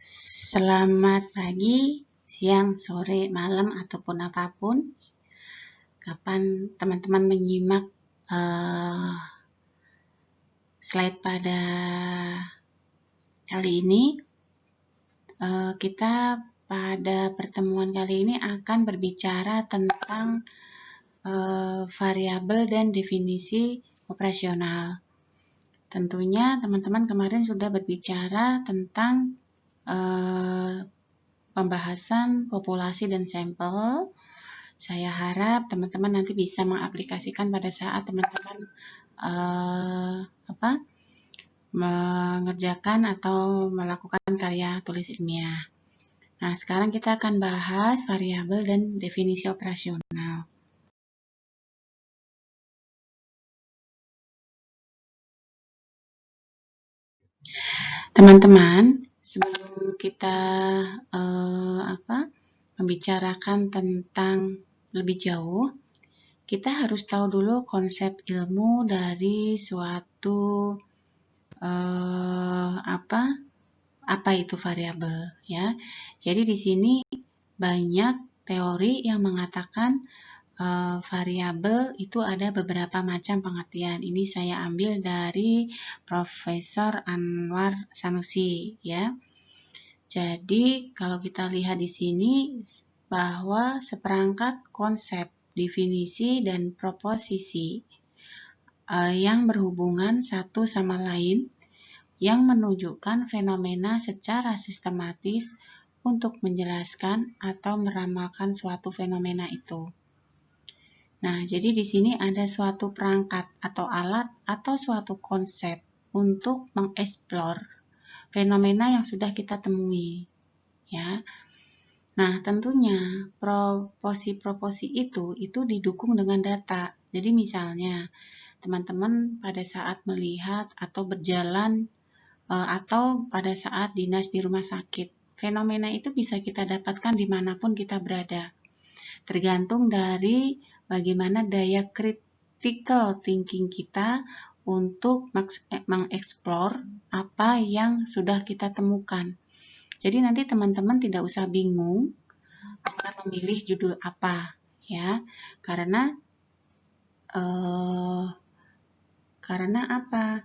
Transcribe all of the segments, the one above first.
Selamat pagi, siang, sore, malam, ataupun apapun. Kapan teman-teman menyimak slide pada kali ini, kita pada pertemuan kali ini akan berbicara tentang variabel dan definisi operasional. Tentunya teman-teman kemarin sudah berbicara tentang pembahasan populasi dan sampel. Saya harap teman-teman nanti bisa mengaplikasikan pada saat teman-teman mengerjakan atau melakukan karya tulis ilmiah. Nah, sekarang kita akan bahas variabel dan definisi operasional. Teman-teman, sebelum kita membicarakan tentang lebih jauh, kita harus tahu dulu konsep ilmu dari suatu apa itu variabel, ya. Jadi di sini banyak teori yang mengatakan variabel itu ada beberapa macam pengertian. Ini saya ambil dari Profesor Anwar Sanusi, ya. Jadi kalau kita lihat di sini bahwa seperangkat konsep, definisi, dan proposisi yang berhubungan satu sama lain yang menunjukkan fenomena secara sistematis untuk menjelaskan atau meramalkan suatu fenomena itu. Nah, jadi di sini ada suatu perangkat atau alat atau suatu konsep untuk mengeksplor fenomena yang sudah kita temui, ya. Nah, tentunya proposi-proposi itu didukung dengan data. Jadi misalnya, teman-teman pada saat melihat atau berjalan atau pada saat dinas di rumah sakit, fenomena itu bisa kita dapatkan dimanapun kita berada. Tergantung dari bagaimana daya critical thinking kita untuk mengeksplor apa yang sudah kita temukan. Jadi nanti teman-teman tidak usah bingung akan memilih judul apa, ya, karena apa?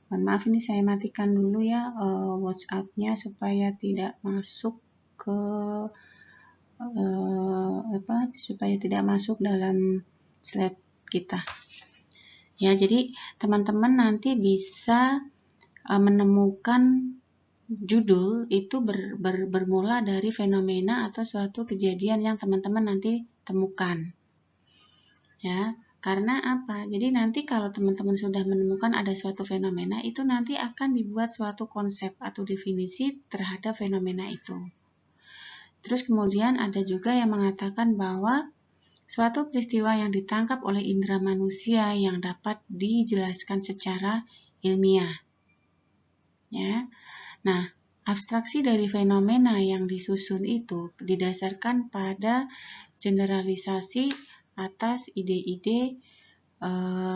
Mohon maaf, ini saya matikan dulu ya WhatsApp-nya supaya tidak masuk ke supaya tidak masuk dalam slide kita. Ya, jadi teman-teman nanti bisa menemukan judul itu bermula dari fenomena atau suatu kejadian yang teman-teman nanti temukan. Ya, karena apa? Jadi nanti kalau teman-teman sudah menemukan ada suatu fenomena, itu nanti akan dibuat suatu konsep atau definisi terhadap fenomena itu. Terus kemudian ada juga yang mengatakan bahwa suatu peristiwa yang ditangkap oleh indera manusia yang dapat dijelaskan secara ilmiah. Ya. Nah, abstraksi dari fenomena yang disusun itu didasarkan pada generalisasi atas ide-ide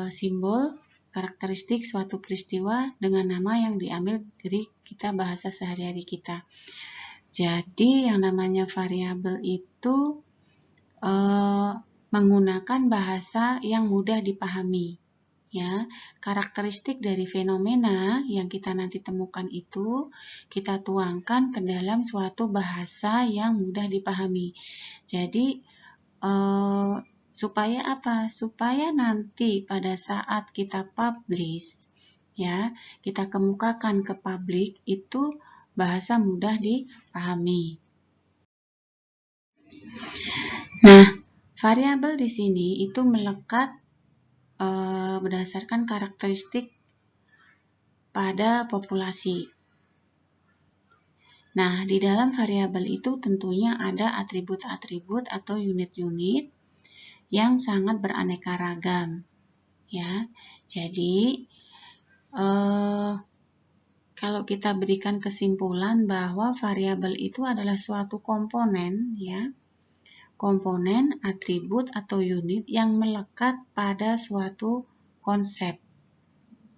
simbol karakteristik suatu peristiwa dengan nama yang diambil dari kita bahasa sehari-hari kita. Jadi yang namanya variabel itu menggunakan bahasa yang mudah dipahami. Ya, karakteristik dari fenomena yang kita nanti temukan itu kita tuangkan ke dalam suatu bahasa yang mudah dipahami. Jadi supaya apa? Supaya nanti pada saat kita publish, ya, kita kemukakan ke publik itu bahasa mudah dipahami. Nah, variabel di sini itu melekat berdasarkan karakteristik pada populasi. Nah, di dalam variabel itu tentunya ada atribut-atribut atau unit-unit yang sangat beraneka ragam. Ya, jadi kalau kita berikan kesimpulan bahwa variabel itu adalah suatu komponen, ya, komponen, atribut atau unit yang melekat pada suatu konsep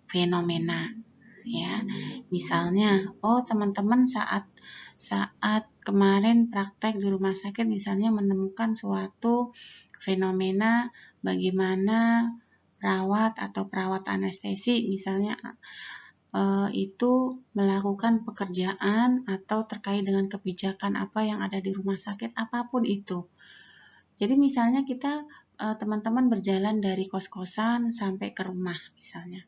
fenomena. Ya, misalnya, teman-teman saat saat kemarin praktek di rumah sakit misalnya menemukan suatu fenomena bagaimana perawat atau perawat anestesi misalnya itu melakukan pekerjaan atau terkait dengan kebijakan apa yang ada di rumah sakit, apapun itu. Jadi misalnya kita teman-teman berjalan dari kos-kosan sampai ke rumah misalnya.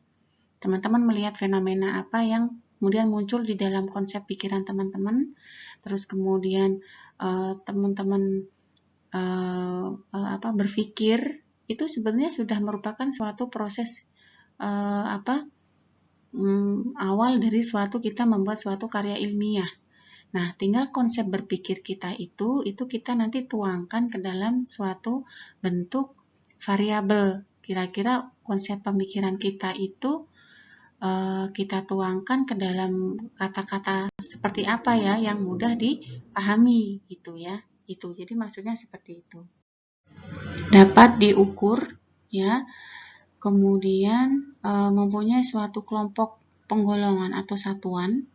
Teman-teman melihat fenomena apa yang kemudian muncul di dalam konsep pikiran teman-teman, terus kemudian teman-teman berpikir, itu sebenarnya sudah merupakan suatu proses awal dari suatu kita membuat suatu karya ilmiah. Nah, tinggal konsep berpikir kita itu kita nanti tuangkan ke dalam suatu bentuk variabel. Kira-kira konsep pemikiran kita itu kita tuangkan ke dalam kata-kata seperti apa ya yang mudah dipahami gitu ya. Itu. Jadi maksudnya seperti itu. Dapat diukur ya. Kemudian mempunyai suatu kelompok penggolongan atau satuan,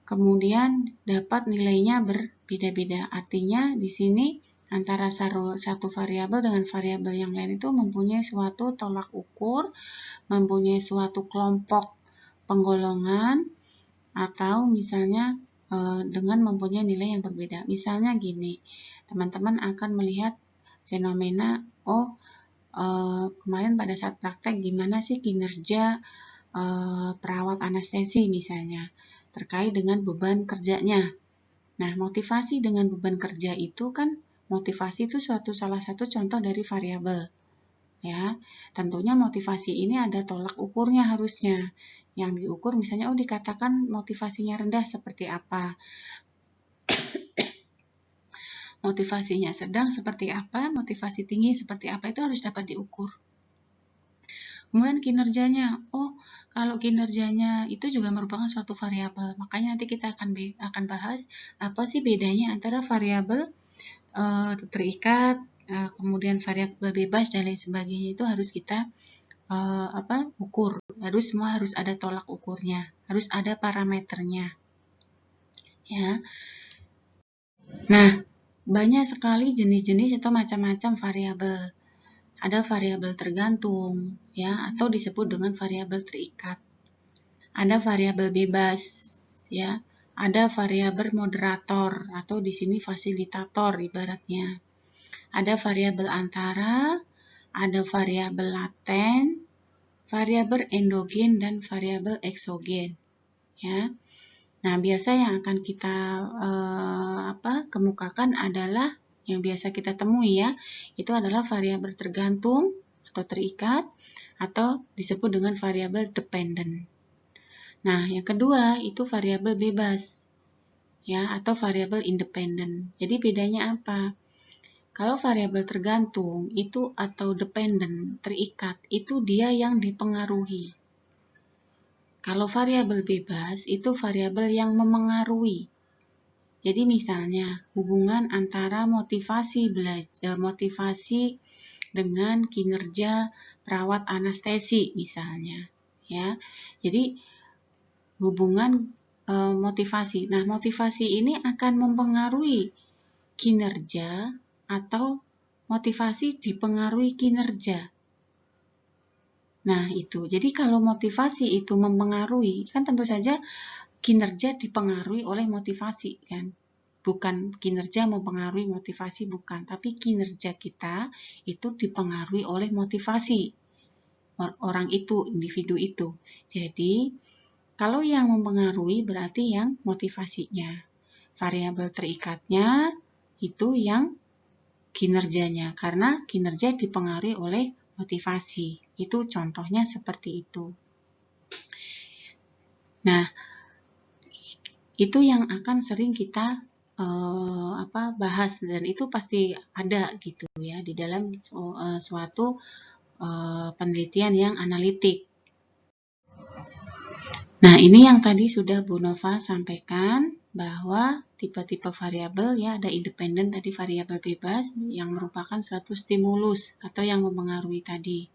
kemudian dapat nilainya berbeda-beda. Artinya di sini antara satu variabel dengan variabel yang lain itu mempunyai suatu tolak ukur, mempunyai suatu kelompok penggolongan, atau misalnya dengan mempunyai nilai yang berbeda. Misalnya gini, teman-teman akan melihat fenomena, kemarin pada saat praktek gimana sih kinerja perawat anestesi misalnya terkait dengan beban kerjanya. Nah, motivasi dengan beban kerja itu kan motivasi itu salah satu contoh dari variabel. Ya, tentunya motivasi ini ada tolak ukurnya harusnya. Yang diukur misalnya dikatakan motivasinya rendah seperti apa. Motivasinya sedang seperti apa, motivasi tinggi seperti apa, itu harus dapat diukur. Kemudian kinerjanya, kalau kinerjanya itu juga merupakan suatu variabel. Makanya nanti kita akan bahas apa sih bedanya antara variabel terikat, kemudian variabel bebas dan lain sebagainya. Itu harus kita ukur. Semua harus ada tolak ukurnya, harus ada parameternya. Ya. Nah, banyak sekali jenis-jenis atau macam-macam variabel. Ada variabel tergantung, ya, atau disebut dengan variabel terikat. Ada variabel bebas, ya. Ada variabel moderator atau di sini fasilitator ibaratnya. Ada variabel antara, ada variabel laten, variabel endogen dan variabel eksogen, ya. Nah, biasa yang akan kita kemukakan adalah yang biasa kita temui ya, itu adalah variabel tergantung atau terikat atau disebut dengan variabel dependent. Nah, yang kedua itu variabel bebas ya atau variabel independent. Jadi bedanya apa? Kalau variabel tergantung itu atau dependent, terikat, itu dia yang dipengaruhi. Kalau variabel bebas itu variabel yang memengaruhi. Jadi misalnya hubungan antara motivasi dengan kinerja perawat anestesi misalnya, ya. Jadi hubungan motivasi. Nah, motivasi ini akan mempengaruhi kinerja atau motivasi dipengaruhi kinerja. Nah, itu. Jadi kalau motivasi itu mempengaruhi, kan tentu saja kinerja dipengaruhi oleh motivasi, kan? Bukan kinerja mempengaruhi motivasi, bukan. Tapi kinerja kita itu dipengaruhi oleh motivasi orang itu, individu itu. Jadi, kalau yang mempengaruhi berarti yang motivasinya. Variabel terikatnya itu yang kinerjanya, karena kinerja dipengaruhi oleh motivasi. Itu contohnya seperti itu. Nah, itu yang akan sering kita bahas dan itu pasti ada gitu ya di dalam suatu penelitian yang analitik. Nah, ini yang tadi sudah Bu Nova sampaikan bahwa tipe-tipe variabel ya ada independen tadi variabel bebas yang merupakan suatu stimulus atau yang mempengaruhi tadi.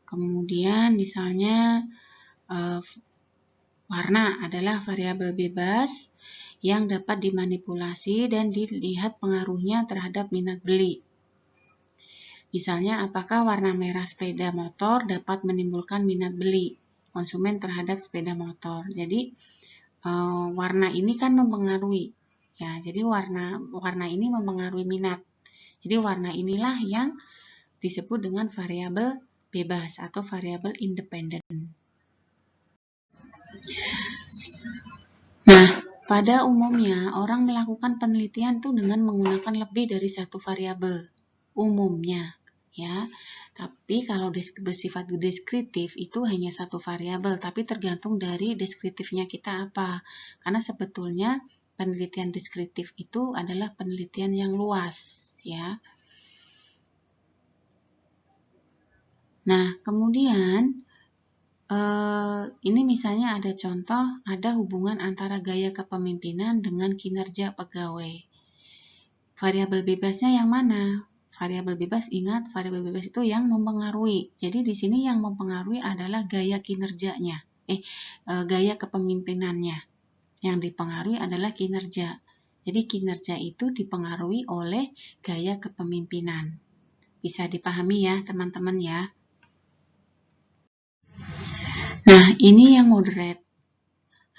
Kemudian misalnya Warna adalah variabel bebas yang dapat dimanipulasi dan dilihat pengaruhnya terhadap minat beli. Misalnya, apakah warna merah sepeda motor dapat menimbulkan minat beli konsumen terhadap sepeda motor. Jadi, warna ini kan mempengaruhi. Ya, jadi warna ini mempengaruhi minat. Jadi, warna inilah yang disebut dengan variabel bebas atau variabel independen. Nah, pada umumnya orang melakukan penelitian itu dengan menggunakan lebih dari satu variabel umumnya, ya. Tapi kalau bersifat deskriptif itu hanya satu variabel, tapi tergantung dari deskriptifnya kita apa. Karena sebetulnya penelitian deskriptif itu adalah penelitian yang luas, ya. Nah, kemudian ini misalnya ada contoh, ada hubungan antara gaya kepemimpinan dengan kinerja pegawai. Variabel bebasnya yang mana? Variabel bebas, ingat, variabel bebas itu yang mempengaruhi. Jadi di sini yang mempengaruhi adalah gaya kinerjanya, gaya kepemimpinannya. Yang dipengaruhi adalah kinerja. Jadi kinerja itu dipengaruhi oleh gaya kepemimpinan. Bisa dipahami ya, teman-teman ya. Nah, ini yang moderate.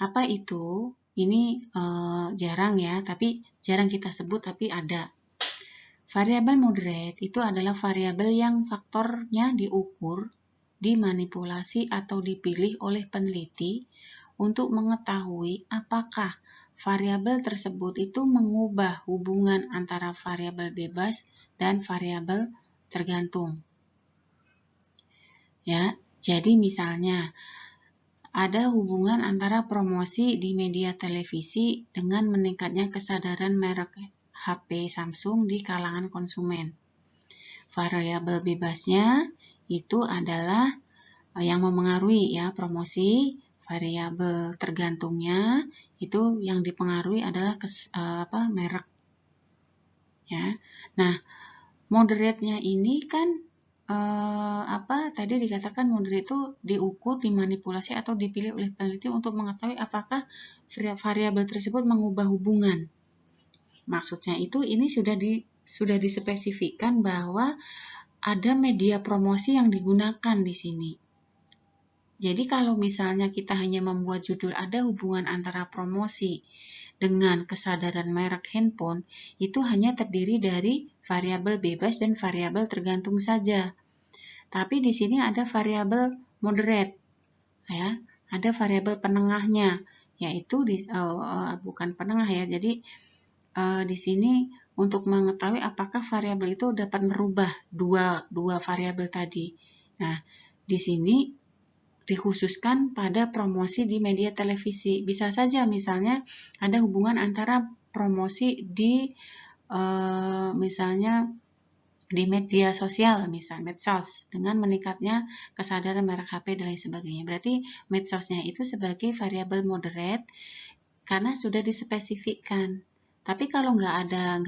Apa itu? Ini jarang ya, tapi jarang kita sebut, tapi ada. Variabel moderate itu adalah variabel yang faktornya diukur, dimanipulasi atau dipilih oleh peneliti untuk mengetahui apakah variabel tersebut itu mengubah hubungan antara variabel bebas dan variabel tergantung. Ya, jadi misalnya ada hubungan antara promosi di media televisi dengan meningkatnya kesadaran merek HP Samsung di kalangan konsumen. Variabel bebasnya itu adalah yang memengaruhi ya promosi. Variabel tergantungnya itu yang dipengaruhi adalah merek. Ya. Nah, moderate-nya ini kan tadi dikatakan moderate itu diukur, dimanipulasi atau dipilih oleh peneliti untuk mengetahui apakah variabel tersebut mengubah hubungan. Maksudnya itu ini sudah dispesifikkan bahwa ada media promosi yang digunakan di sini. Jadi kalau misalnya kita hanya membuat judul ada hubungan antara promosi dengan kesadaran merek handphone, itu hanya terdiri dari variabel bebas dan variabel tergantung saja. Tapi di sini ada variabel moderate, ya, ada variabel penengahnya, yaitu bukan penengah ya. Jadi di sini untuk mengetahui apakah variabel itu dapat merubah dua variabel tadi. Nah, di sini dikhususkan pada promosi di media televisi. Bisa saja misalnya ada hubungan antara promosi di misalnya di media sosial, misalnya medsos, dengan meningkatnya kesadaran merek HP dan lain sebagainya. Berarti medsosnya itu sebagai variabel moderate karena sudah dispesifikkan. Tapi kalau nggak ada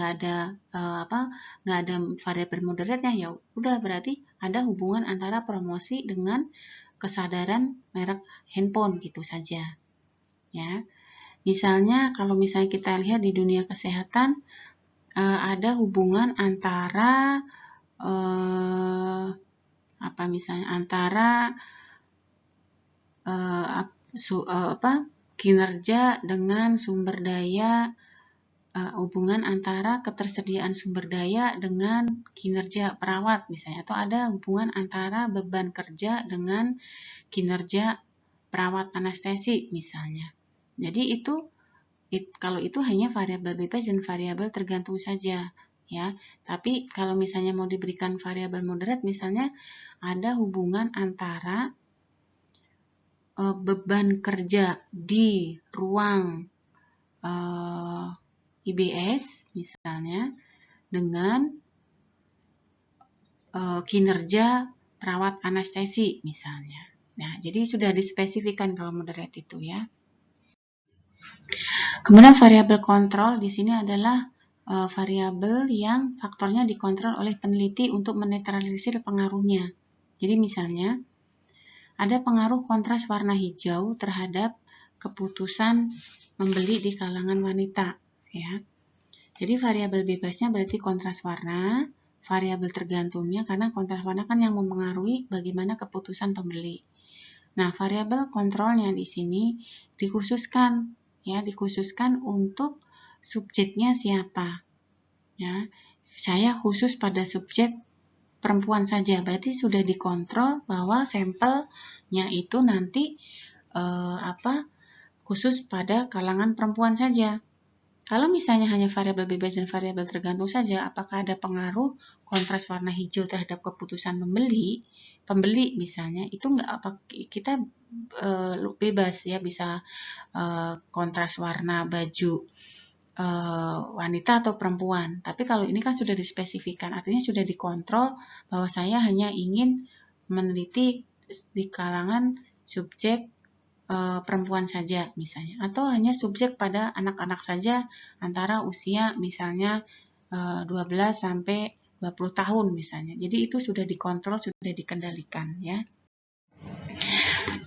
variabel moderate-nya, ya udah berarti ada hubungan antara promosi dengan kesadaran merek handphone gitu saja. Ya. Misalnya kalau misalnya kita lihat di dunia kesehatan ada hubungan antara kinerja dengan sumber daya, hubungan antara ketersediaan sumber daya dengan kinerja perawat misalnya, atau ada hubungan antara beban kerja dengan kinerja perawat anestesi misalnya. Jadi kalau itu hanya variabel bebas dan variabel tergantung saja, ya. Tapi kalau misalnya mau diberikan variabel moderate, misalnya ada hubungan antara beban kerja di ruang IBS misalnya dengan kinerja perawat anestesi misalnya. Nah, jadi sudah dispesifikkan kalau moderate itu ya. Kemudian variabel kontrol di sini adalah variabel yang faktornya dikontrol oleh peneliti untuk menetralisir pengaruhnya. Jadi misalnya ada pengaruh kontras warna hijau terhadap keputusan membeli di kalangan wanita, ya. Jadi variabel bebasnya berarti kontras warna, variabel tergantungnya karena kontras warna kan yang mempengaruhi bagaimana keputusan pembeli. Nah, variabel kontrolnya di sini dikhususkan, ya, dikhususkan untuk subjeknya siapa. Ya, saya khusus pada subjek perempuan saja, berarti sudah dikontrol bahwa sampelnya itu nanti khusus pada kalangan perempuan saja. Kalau misalnya hanya variabel bebas dan variabel tergantung saja, apakah ada pengaruh kontras warna hijau terhadap keputusan pembeli misalnya, itu enggak apa kita bebas ya, bisa kontras warna baju wanita atau perempuan. Tapi kalau ini kan sudah dispesifikan, artinya sudah dikontrol bahwa saya hanya ingin meneliti di kalangan subjek perempuan saja misalnya, atau hanya subjek pada anak-anak saja antara usia misalnya 12 sampai 20 tahun misalnya. Jadi itu sudah dikontrol, sudah dikendalikan ya.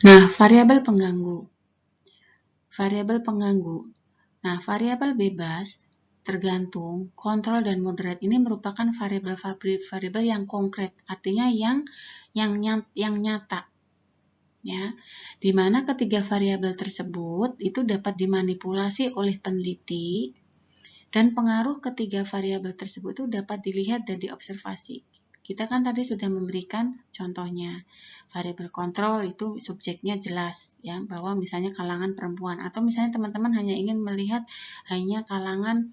Nah, variabel pengganggu. Variabel pengganggu. Nah, variabel bebas, tergantung, kontrol dan moderat ini merupakan variabel yang konkret, artinya yang nyata. Ya, di mana ketiga variabel tersebut itu dapat dimanipulasi oleh peneliti dan pengaruh ketiga variabel tersebut itu dapat dilihat dan diobservasi. Kita kan tadi sudah memberikan contohnya. Variabel kontrol itu subjeknya jelas ya, bahwa misalnya kalangan perempuan, atau misalnya teman-teman hanya ingin melihat hanya kalangan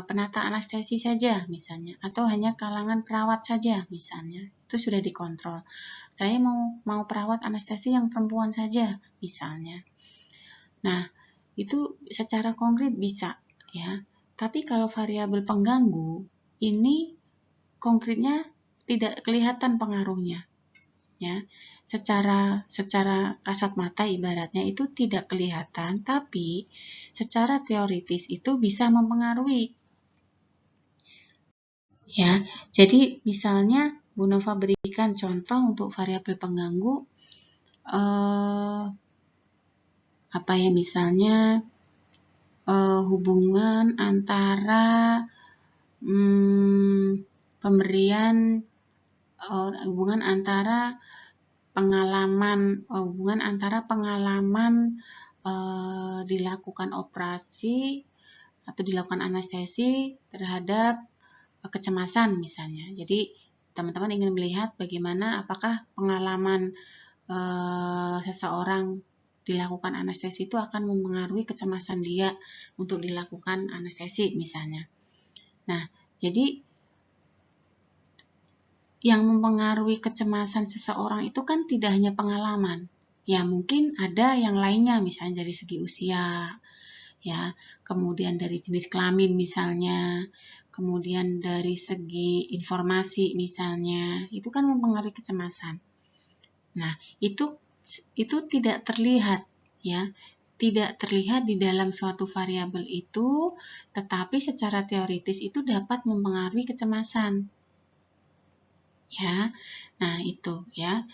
penata anestesi saja misalnya, atau hanya kalangan perawat saja misalnya, itu sudah dikontrol. Saya mau perawat anestesi yang perempuan saja misalnya. Nah, itu secara konkret bisa ya. Tapi kalau variabel pengganggu ini konkretnya tidak kelihatan pengaruhnya. Ya, secara kasat mata ibaratnya itu tidak kelihatan, tapi secara teoritis itu bisa mempengaruhi. Ya, jadi misalnya Bu Nova berikan contoh untuk variabel pengganggu, misalnya hubungan antara hubungan antara pengalaman dilakukan operasi atau dilakukan anestesi terhadap kecemasan misalnya. Jadi teman-teman ingin melihat bagaimana apakah pengalaman seseorang dilakukan anestesi itu akan mempengaruhi kecemasan dia untuk dilakukan anestesi misalnya. Nah, jadi yang mempengaruhi kecemasan seseorang itu kan tidak hanya pengalaman. Ya, mungkin ada yang lainnya, misalnya dari segi usia, ya, kemudian dari jenis kelamin misalnya, kemudian dari segi informasi misalnya, itu kan mempengaruhi kecemasan. Nah, itu tidak terlihat, ya, tidak terlihat di dalam suatu variabel itu, tetapi secara teoritis itu dapat mempengaruhi kecemasan. Ya, nah itu ya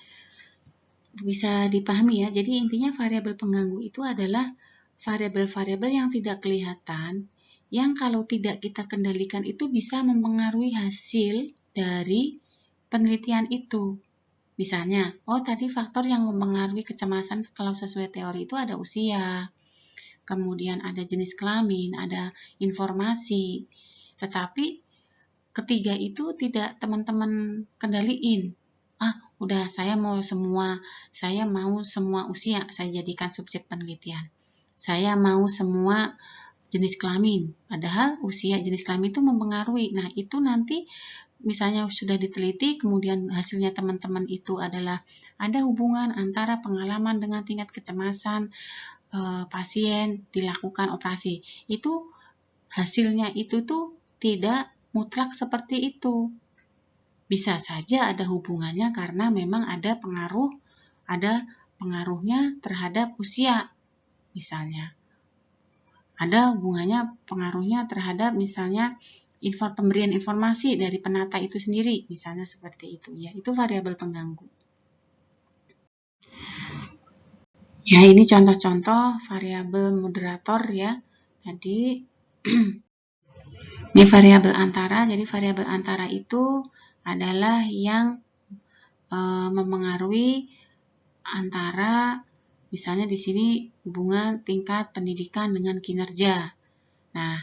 bisa dipahami ya. Jadi intinya variabel pengganggu itu adalah variabel-variabel yang tidak kelihatan, yang kalau tidak kita kendalikan itu bisa mempengaruhi hasil dari penelitian itu. Misalnya, tadi faktor yang mempengaruhi kecemasan kalau sesuai teori itu ada usia, kemudian ada jenis kelamin, ada informasi. Tetapi ketiga itu tidak teman-teman kendaliin. Udah saya mau semua usia saya jadikan subjek penelitian. Saya mau semua jenis kelamin, padahal usia jenis kelamin itu mempengaruhi. Nah, itu nanti misalnya sudah diteliti, kemudian hasilnya teman-teman itu adalah ada hubungan antara pengalaman dengan tingkat kecemasan pasien dilakukan operasi. Itu hasilnya itu tuh tidak mutlak seperti itu. Bisa saja ada hubungannya karena memang ada pengaruhnya terhadap usia misalnya. Ada hubungannya pengaruhnya terhadap misalnya pemberian informasi dari penata itu sendiri, misalnya seperti itu ya. Itu variabel pengganggu. Ya, ini contoh-contoh variabel moderator ya. Tadi ini variabel antara. Jadi variabel antara itu adalah yang mempengaruhi antara misalnya di sini hubungan tingkat pendidikan dengan kinerja. Nah,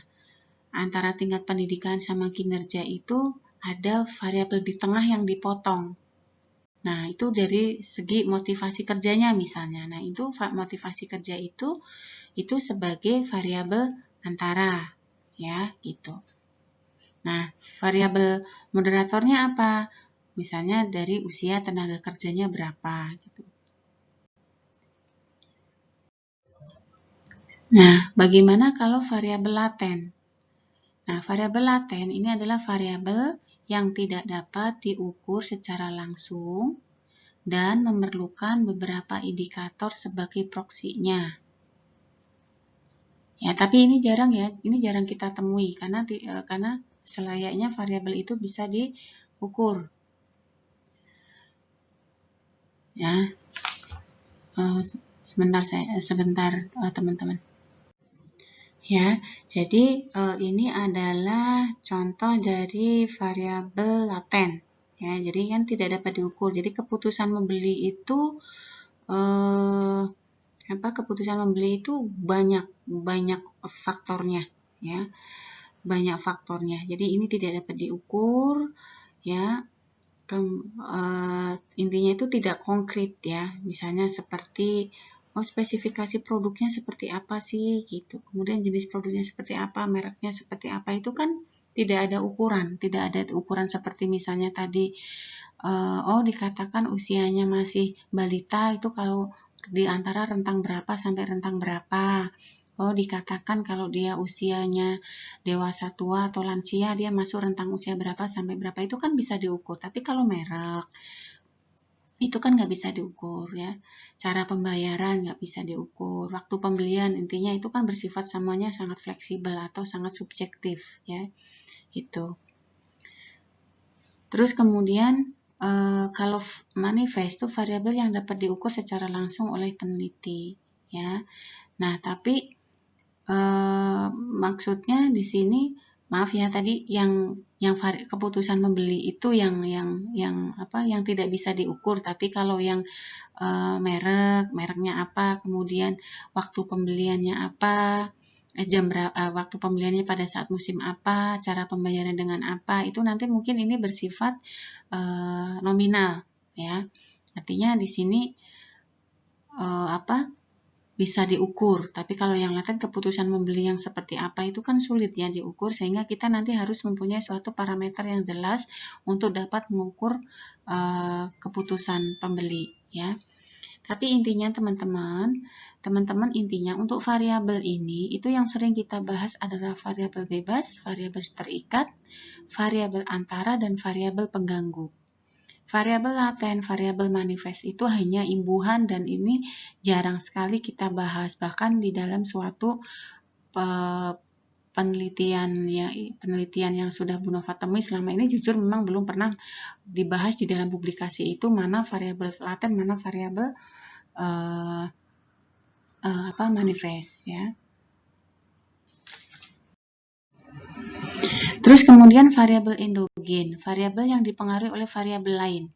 antara tingkat pendidikan sama kinerja itu ada variabel di tengah yang dipotong. Nah, itu dari segi motivasi kerjanya misalnya. Nah, itu motivasi kerja itu sebagai variabel antara ya, gitu. Nah, variabel moderatornya apa? Misalnya dari usia tenaga kerjanya berapa gitu. Nah, bagaimana kalau variabel laten? Nah, variabel laten ini adalah variabel yang tidak dapat diukur secara langsung dan memerlukan beberapa indikator sebagai proksinya. Ya, tapi ini jarang ya, ini jarang kita temui karena selayaknya variabel itu bisa diukur. Ya, sebentar teman-teman. Ya, jadi ini adalah contoh dari variabel laten. Ya, jadi kan tidak dapat diukur. Jadi keputusan membeli itu keputusan membeli itu banyak faktornya, ya, banyak faktornya. Jadi ini tidak dapat diukur, ya. Intinya itu tidak konkret ya. Misalnya seperti spesifikasi produknya seperti apa sih gitu. Kemudian jenis produknya seperti apa, mereknya seperti apa, itu kan tidak ada ukuran, tidak ada ukuran seperti misalnya tadi dikatakan usianya masih balita itu kalau di antara rentang berapa sampai rentang berapa. Dikatakan kalau dia usianya dewasa tua atau lansia, dia masuk rentang usia berapa sampai berapa, itu kan bisa diukur. Tapi kalau merek, itu kan nggak bisa diukur ya. Cara pembayaran nggak bisa diukur. Waktu pembelian, intinya itu kan bersifat semuanya sangat fleksibel atau sangat subjektif ya. Itu. Terus kemudian kalau manifest itu variabel yang dapat diukur secara langsung oleh peneliti ya. Nah, tapi maksudnya di sini maaf ya tadi yang keputusan membeli itu yang tidak bisa diukur, tapi kalau yang mereknya apa, kemudian waktu pembeliannya apa, waktu pembeliannya pada saat musim apa, cara pembayaran dengan apa, itu nanti mungkin ini bersifat nominal ya. Artinya di sini bisa diukur. Tapi kalau yang laten keputusan membeli yang seperti apa itu kan sulit ya diukur, sehingga kita nanti harus mempunyai suatu parameter yang jelas untuk dapat mengukur keputusan pembeli ya. Tapi intinya teman-teman intinya untuk variabel ini itu yang sering kita bahas adalah variabel bebas, variabel terikat, variabel antara, dan variabel pengganggu. Variabel laten, variabel manifest itu hanya imbuhan dan ini jarang sekali kita bahas. Bahkan di dalam suatu penelitian yang sudah Bu Nova temui selama ini jujur memang belum pernah dibahas di dalam publikasi itu mana variabel laten, mana variabel manifest ya. Terus kemudian variabel endogen, variabel yang dipengaruhi oleh variabel lain.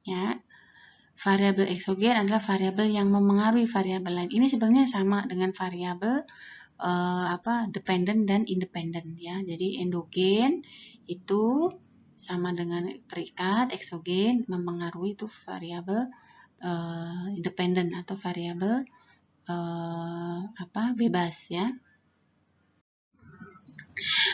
Ya. Variabel eksogen adalah variabel yang memengaruhi variabel lain. Ini sebenarnya sama dengan variabel dependent dan independent ya. Jadi endogen itu sama dengan terikat, eksogen mempengaruhi itu variabel independent atau variabel bebas ya.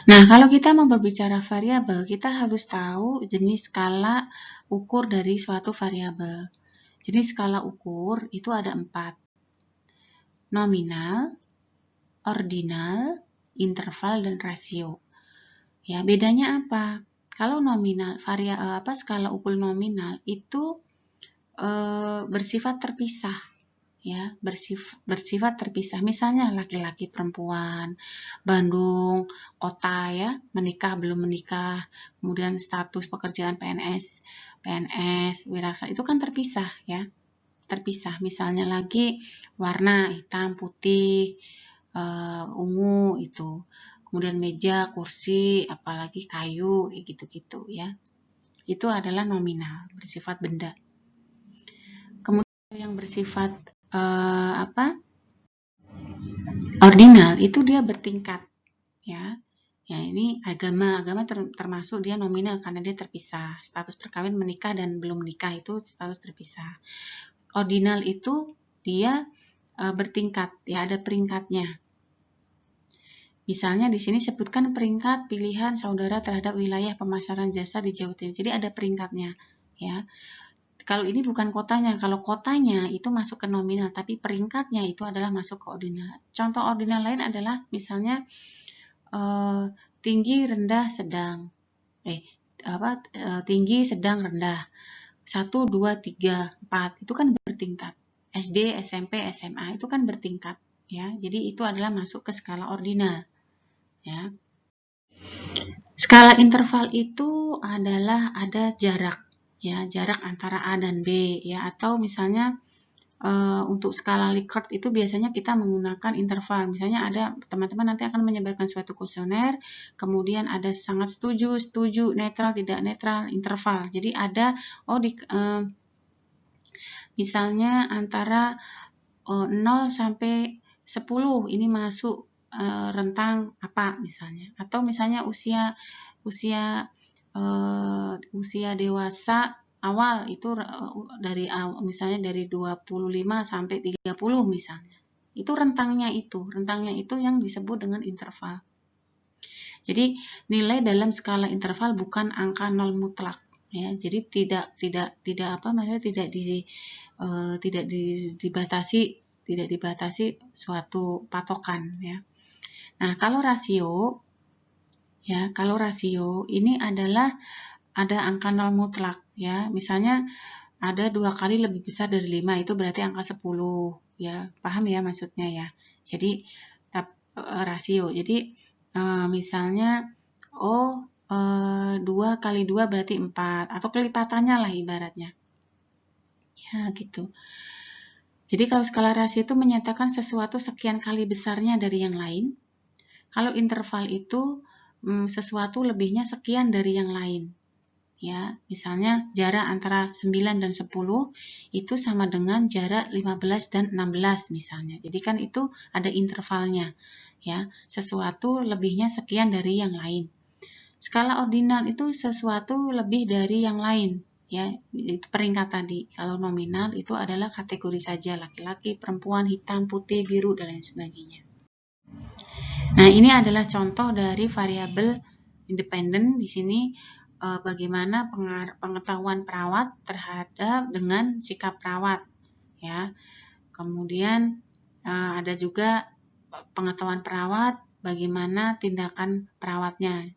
Nah, kalau kita mau berbicara variabel, kita harus tahu jenis skala ukur dari suatu variabel. Jadi skala ukur itu ada 4. Nominal, ordinal, interval, dan rasio. Ya, bedanya apa? Kalau nominal, skala ukur nominal itu bersifat terpisah. Ya, bersifat terpisah. Misalnya laki-laki, perempuan, Bandung, kota ya, menikah, belum menikah, kemudian status pekerjaan PNS, wirausaha itu kan terpisah ya. terpisah. Misalnya lagi warna hitam, putih, ungu itu. Kemudian meja, kursi, apalagi kayu, gitu-gitu ya. Itu adalah nominal, bersifat benda. Kemudian yang bersifat ordinal itu dia bertingkat ya. Ya, ini agama termasuk dia nominal karena dia terpisah. Status perkawin, menikah dan belum menikah itu status terpisah. Ordinal itu dia bertingkat, ya ada peringkatnya. Misalnya di sini sebutkan peringkat pilihan saudara terhadap wilayah pemasaran jasa di Jawa Timur. Jadi ada peringkatnya, ya. Kalau ini bukan kotanya, kalau kotanya itu masuk ke nominal, tapi peringkatnya itu adalah masuk ke ordinal. Contoh ordinal lain adalah misalnya tinggi, rendah, sedang. Tinggi, sedang, rendah. 1, 2, 3, 4 itu kan bertingkat. SD, SMP, SMA itu kan bertingkat, ya. Jadi itu adalah masuk ke skala ordinal, ya. Skala interval itu adalah ada jarak, ya, jarak antara A dan B, ya, atau misalnya untuk skala Likert itu biasanya kita menggunakan interval. Misalnya ada teman-teman nanti akan menyebarkan suatu kuesioner, kemudian ada sangat setuju, setuju, netral, tidak netral, interval. Jadi ada misalnya antara 0 sampai 10 ini masuk rentang apa misalnya, atau misalnya usia dewasa awal itu misalnya dari 25 sampai 30 misalnya. Itu rentangnya itu yang disebut dengan interval. Jadi nilai dalam skala interval bukan angka 0 mutlak, ya. Jadi tidak dibatasi suatu patokan, ya. Nah, kalau rasio ini adalah ada angka 0 mutlak, ya. Misalnya ada 2 kali lebih besar dari 5, itu berarti angka 10, ya. Paham ya maksudnya ya. Jadi rasio. Jadi misalnya 2 kali 2 berarti 4, atau kelipatannya lah ibaratnya. Ya, gitu. Jadi kalau skala rasio itu menyatakan sesuatu sekian kali besarnya dari yang lain. Kalau interval itu sesuatu lebihnya sekian dari yang lain. Ya, misalnya jarak antara 9 dan 10 itu sama dengan jarak 15 dan 16 misalnya. Jadi kan itu ada intervalnya, ya. Sesuatu lebihnya sekian dari yang lain. Skala ordinal itu sesuatu lebih dari yang lain, ya. Itu peringkat tadi. Kalau nominal itu adalah kategori saja, laki-laki, perempuan, hitam, putih, biru dan lain sebagainya. Nah, ini adalah contoh dari variabel independen di sini. Bagaimana pengetahuan perawat terhadap dengan sikap perawat, ya. Kemudian ada juga pengetahuan perawat bagaimana tindakan perawatnya.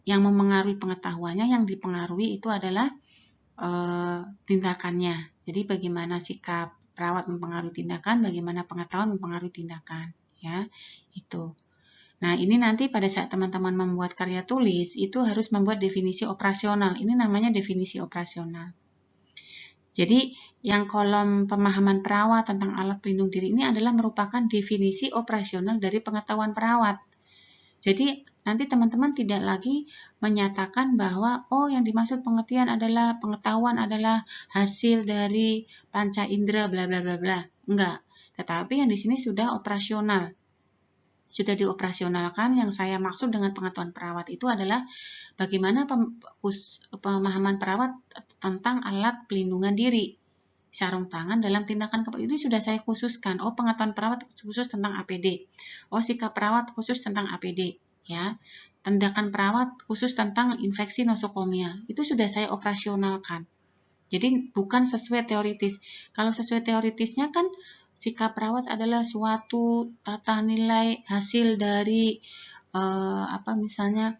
Yang memengaruhi pengetahuannya, yang dipengaruhi itu adalah tindakannya. Jadi bagaimana sikap perawat mempengaruhi tindakan, bagaimana pengetahuan mempengaruhi tindakan, ya. Itu. Nah, ini nanti pada saat teman-teman membuat karya tulis, itu harus membuat definisi operasional. Ini namanya definisi operasional. Jadi, yang kolom pemahaman perawat tentang alat pelindung diri ini adalah merupakan definisi operasional dari pengetahuan perawat. Jadi, nanti teman-teman tidak lagi menyatakan bahwa, yang dimaksud pengertian adalah pengetahuan adalah hasil dari panca indera, bla bla bla bla. Enggak. Tetapi yang di sini sudah operasional. Sudah dioperasionalkan. Yang saya maksud dengan pengetahuan perawat itu adalah bagaimana pemahaman perawat tentang alat pelindungan diri, sarung tangan dalam tindakan ini sudah saya khususkan. Pengetahuan perawat khusus tentang APD. Sikap perawat khusus tentang APD, ya. Tindakan perawat khusus tentang infeksi nosokomial. Itu sudah saya operasionalkan. Jadi bukan sesuai teoritis. Kalau sesuai teoritisnya kan sikap perawat adalah suatu tata nilai hasil dari misalnya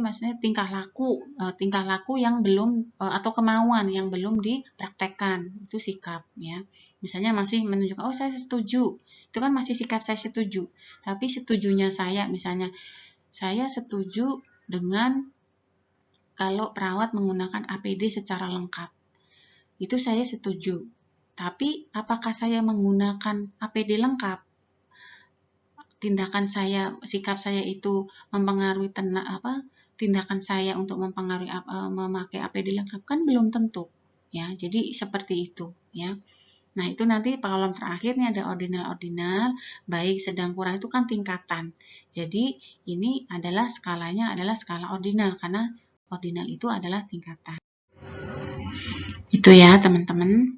maksudnya tingkah laku yang belum atau kemauan yang belum dipraktekkan, itu sikap, ya. Misalnya masih menunjukkan saya setuju, itu kan masih sikap saya setuju, tapi setujunya saya misalnya saya setuju dengan kalau perawat menggunakan APD secara lengkap. itu saya setuju. Tapi apakah saya menggunakan APD lengkap? Tindakan saya, sikap saya itu mempengaruhi tindakan saya untuk mempengaruhi memakai APD lengkap, kan belum tentu. Ya, jadi seperti itu ya. Nah, itu nanti kolom terakhir nih ada ordinal, baik, sedang, kurang, itu kan tingkatan. Jadi, ini adalah skalanya adalah skala ordinal, karena ordinal itu adalah tingkatan. Itu ya, teman-teman.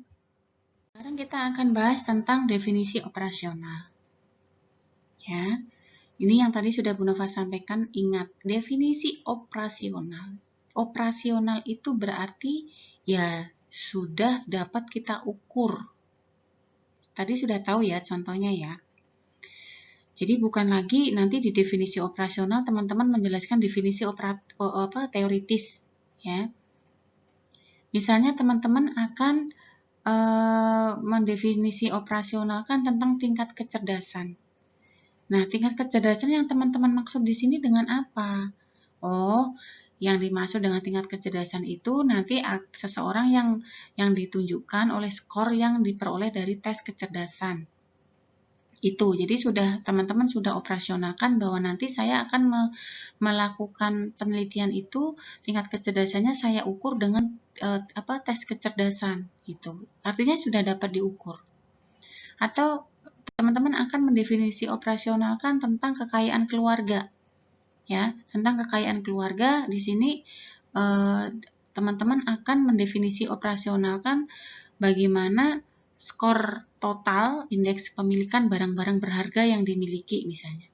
Sekarang kita akan bahas tentang definisi operasional. Ya, ini yang tadi sudah Bu Nova sampaikan, ingat, definisi operasional. Operasional itu berarti ya sudah dapat kita ukur. Tadi sudah tahu ya contohnya ya. Jadi bukan lagi nanti di definisi operasional teman-teman menjelaskan definisi teoritis ya. Misalnya teman-teman akan mendefinisi operasionalkan tentang tingkat kecerdasan. Nah, tingkat kecerdasan yang teman-teman maksud di sini dengan apa? Oh, yang dimaksud dengan tingkat kecerdasan itu nanti seseorang yang ditunjukkan oleh skor yang diperoleh dari tes kecerdasan. Itu, jadi teman-teman sudah operasionalkan bahwa nanti saya akan melakukan penelitian itu, tingkat kecerdasannya saya ukur dengan tes kecerdasan itu. Artinya sudah dapat diukur. Atau teman-teman akan mendefinisi operasionalkan tentang kekayaan keluarga. Ya, tentang kekayaan keluarga di sini teman-teman akan mendefinisi operasionalkan bagaimana skor total indeks kepemilikan barang-barang berharga yang dimiliki misalnya.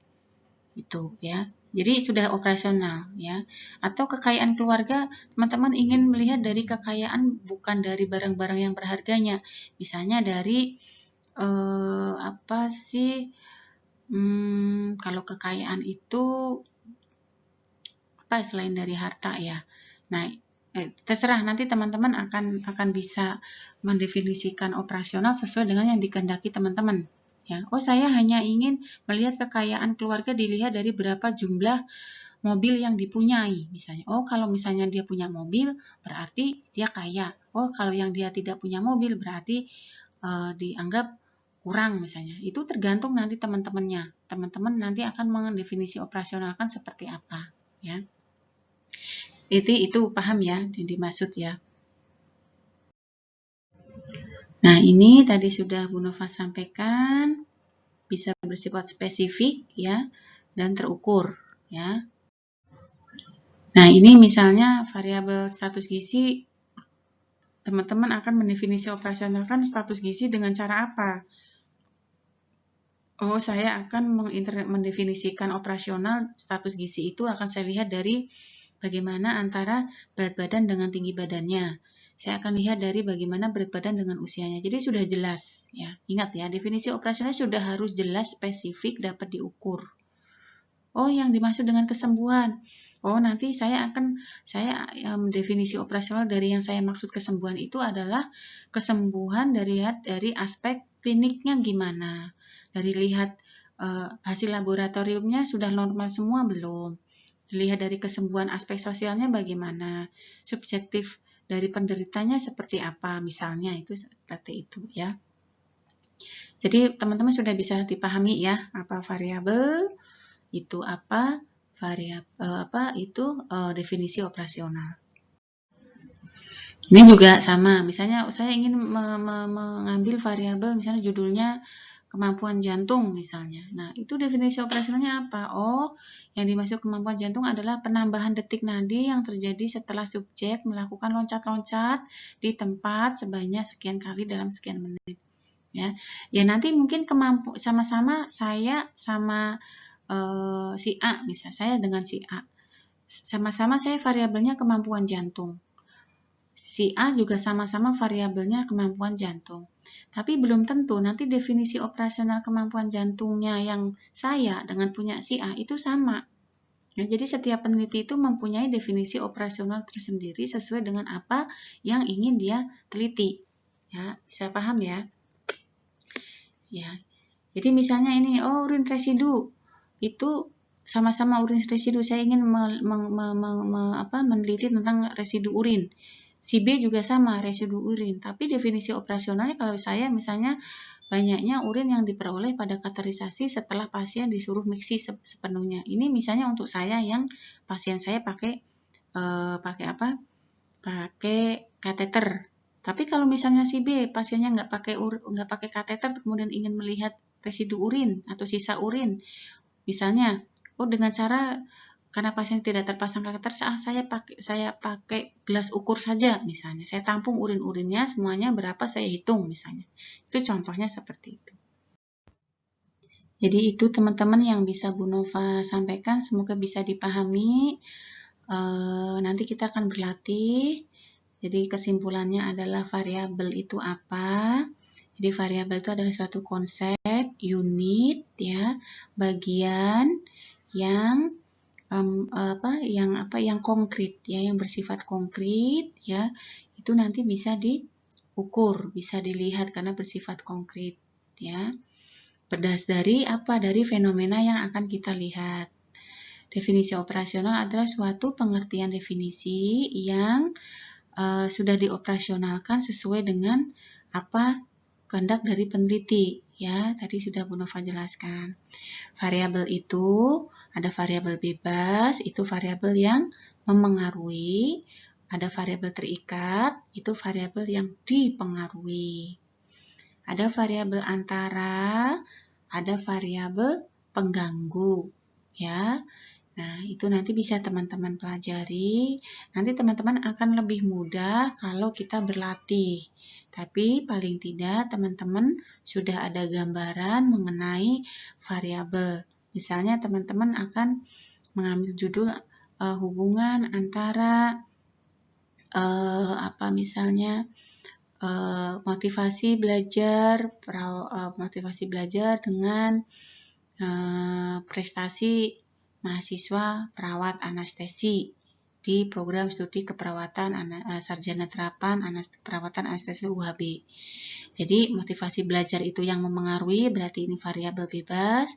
Itu ya. Jadi sudah operasional ya. Atau kekayaan keluarga, teman-teman ingin melihat dari kekayaan bukan dari barang-barang yang berharganya. Misalnya dari kalau kekayaan itu apa selain dari harta ya. Nah, terserah nanti teman-teman akan bisa mendefinisikan operasional sesuai dengan yang dikehendaki teman-teman. Ya, oh saya hanya ingin melihat kekayaan keluarga dilihat dari berapa jumlah mobil yang dipunyai misalnya. Oh kalau misalnya dia punya mobil berarti dia kaya. Oh kalau yang dia tidak punya mobil berarti dianggap kurang misalnya. Itu tergantung nanti teman-temannya. Teman-teman nanti akan mendefinisi operasionalkan seperti apa ya. Itu paham ya yang dimaksud ya. Nah, ini tadi sudah Bu Nova sampaikan, bisa bersifat spesifik ya dan terukur ya. Nah, ini misalnya variabel status gizi, teman-teman akan mendefinisi operasionalkan status gizi dengan cara apa? Oh, saya akan mendefinisikan operasional status gizi itu akan saya lihat dari bagaimana antara berat badan dengan tinggi badannya. Saya akan lihat dari bagaimana berat badan dengan usianya. Jadi sudah jelas ya. Ingat ya, definisi operasional sudah harus jelas, spesifik, dapat diukur. Oh, yang dimaksud dengan kesembuhan. Oh, nanti saya definisi operasional dari yang saya maksud kesembuhan itu adalah kesembuhan dari aspek kliniknya gimana. Dari lihat hasil laboratoriumnya sudah normal semua belum. Dilihat dari kesembuhan aspek sosialnya bagaimana. Subjektif dari penderitanya seperti apa misalnya, itu seperti itu ya. Jadi teman-teman sudah bisa dipahami ya apa variabel itu apa, definisi operasional. Ini juga sama, misalnya saya ingin mengambil variabel misalnya judulnya kemampuan jantung misalnya. Nah, itu definisi operasionalnya apa? Oh, yang dimaksud kemampuan jantung adalah penambahan detik nadi yang terjadi setelah subjek melakukan loncat-loncat di tempat sebanyak sekian kali dalam sekian menit. Ya nanti mungkin sama-sama saya sama si A, misalnya saya dengan si A. Sama-sama saya variabelnya kemampuan jantung. Si A juga sama-sama variabelnya kemampuan jantung. Tapi belum tentu nanti definisi operasional kemampuan jantungnya yang saya dengan punya si A itu sama. Ya, jadi setiap peneliti itu mempunyai definisi operasional tersendiri sesuai dengan apa yang ingin dia teliti. Ya, bisa paham ya? Ya. Jadi misalnya ini, urin residu itu sama-sama urin residu. Saya ingin meneliti tentang residu urin. Si B juga sama, residu urin. Tapi definisi operasionalnya kalau saya misalnya banyaknya urin yang diperoleh pada kateterisasi setelah pasien disuruh miksi sepenuhnya. Ini misalnya untuk saya yang pasien saya pakai apa? Pakai kateter. Tapi kalau misalnya si B pasiennya nggak pakai kateter, kemudian ingin melihat residu urin atau sisa urin, misalnya, dengan cara karena pasien tidak terpasang kateter, saya pakai gelas ukur saja misalnya. Saya tampung urin-urinnya semuanya berapa saya hitung misalnya. Itu contohnya seperti itu. Jadi itu teman-teman yang bisa Bu Nova sampaikan, semoga bisa dipahami. Nanti kita akan berlatih. Jadi kesimpulannya adalah variabel itu apa? Jadi variabel itu adalah suatu konsep, unit, ya, bagian yang yang konkret, ya, yang bersifat konkret, ya, itu nanti bisa diukur, bisa dilihat karena bersifat konkret, ya. Berdasar dari apa? Dari fenomena yang akan kita lihat. Definisi operasional adalah suatu pengertian definisi yang sudah dioperasionalkan sesuai dengan apa kehendak dari peneliti, ya. Tadi sudah Bu Nova jelaskan. Variabel itu ada variabel bebas, itu variabel yang memengaruhi, ada variabel terikat, itu variabel yang dipengaruhi. Ada variabel antara, ada variabel pengganggu, ya. Nah, itu nanti bisa teman-teman pelajari. Nanti teman-teman akan lebih mudah kalau kita berlatih. Tapi paling tidak teman-teman sudah ada gambaran mengenai variabel. Misalnya teman-teman akan mengambil judul hubungan antara misalnya motivasi belajar dengan prestasi mahasiswa perawat anestesi di program studi keperawatan sarjana terapan perawatan anestesi UHB. Jadi motivasi belajar itu yang memengaruhi, berarti ini variabel bebas.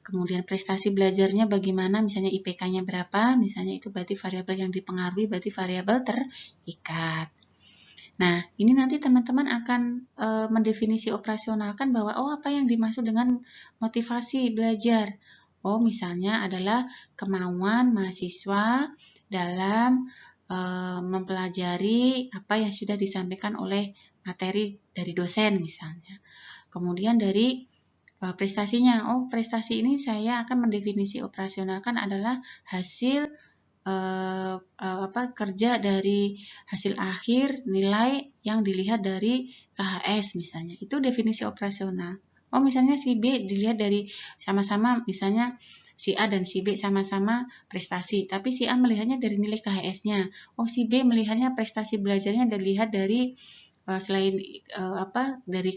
Kemudian prestasi belajarnya bagaimana, misalnya IPK-nya berapa, misalnya itu berarti variabel yang dipengaruhi, berarti variabel terikat. Nah, ini nanti teman-teman akan mendefinisi operasionalkan bahwa apa yang dimaksud dengan motivasi belajar. Misalnya adalah kemauan mahasiswa dalam mempelajari apa yang sudah disampaikan oleh materi dari dosen misalnya. Kemudian dari prestasinya, prestasi ini saya akan mendefinisi operasionalkan adalah hasil kerja dari hasil akhir nilai yang dilihat dari KHS misalnya. Itu definisi operasional. Misalnya si B dilihat dari sama-sama, misalnya si A dan si B sama-sama prestasi, tapi si A melihatnya dari nilai KHS-nya. Si B melihatnya prestasi belajarnya dilihat dari selain dari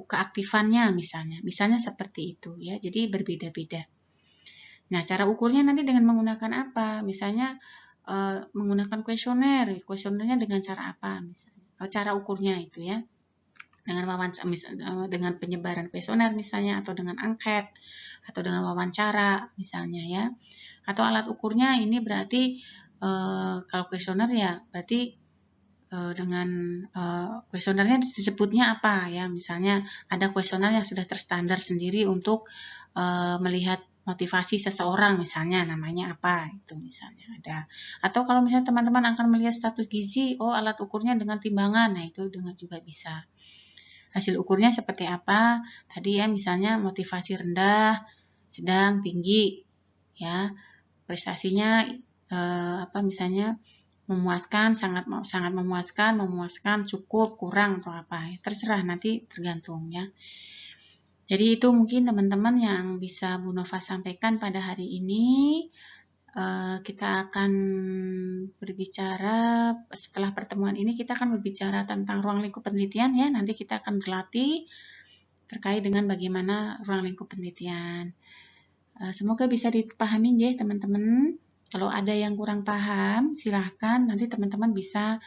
keaktifannya misalnya seperti itu, ya. Jadi berbeda-beda. Nah, cara ukurnya nanti dengan menggunakan apa? Misalnya menggunakan kuesioner. Kuesionernya dengan cara apa? Misalnya cara ukurnya itu, ya. Dengan penyebaran kuesioner misalnya, atau dengan angket, atau dengan wawancara misalnya, ya. Atau alat ukurnya ini berarti kalau kuesioner ya berarti dengan kuesionernya disebutnya apa, ya. Misalnya ada kuesioner yang sudah terstandar sendiri untuk melihat motivasi seseorang, misalnya namanya apa, itu misalnya ada. Atau kalau misalnya teman-teman akan melihat status gizi, alat ukurnya dengan timbangan, nah itu dengan juga bisa. Hasil ukurnya seperti apa? Tadi ya misalnya motivasi rendah, sedang, tinggi, ya. Prestasinya misalnya memuaskan, sangat memuaskan, cukup, kurang atau apa, terserah, nanti tergantung, ya. Jadi itu mungkin teman-teman yang bisa Bu Nova sampaikan pada hari ini. Kita akan berbicara, setelah pertemuan ini kita akan berbicara tentang ruang lingkup penelitian, ya. Nanti kita akan berlatih terkait dengan bagaimana ruang lingkup penelitian. Semoga bisa dipahami ya teman-teman. Kalau ada yang kurang paham, silahkan nanti teman-teman bisa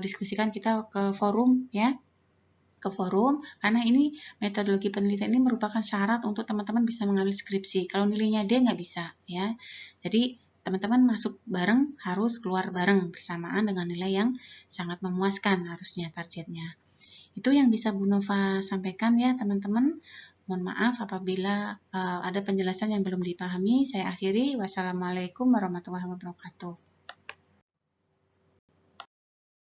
diskusikan kita ke forum, ya. Ke forum, karena ini metodologi penelitian ini merupakan syarat untuk teman-teman bisa mengambil skripsi. Kalau nilainya D nggak bisa, ya. Jadi teman-teman masuk bareng harus keluar bareng bersamaan dengan nilai yang sangat memuaskan harusnya targetnya. Itu yang bisa Bu Nova sampaikan ya teman-teman. Mohon maaf apabila ada penjelasan yang belum dipahami. Saya akhiri. Wassalamualaikum warahmatullahi wabarakatuh.